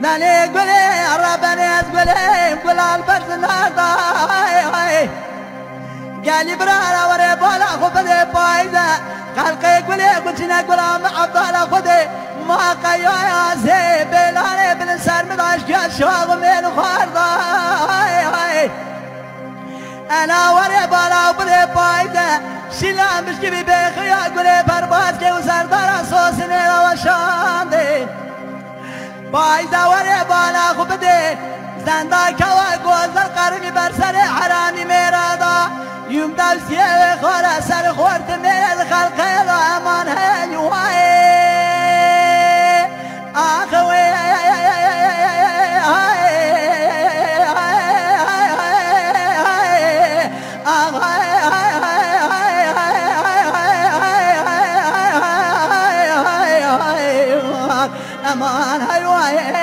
داني قولي ربنا قولي قول البرز ناردا قالي برانا وري بالا خفدي بايدا خلقي قولي قلتنا قولا معبالا خدي ما قيا زي بلاني بالنسار مدعش قال شواغ من خاردا انا وري بالا وبدي بايدا شلا مش جبي بخيا قولي برباد كي وزردارا صوصني وشاندي بايدا وري بالا خبدي زندا كوا قوز القرمي برسر حرامي ميرادا يوم دوسيه خورا سر خورت ميرد خلقه دا امان هلوائي آخوي امان هلوائي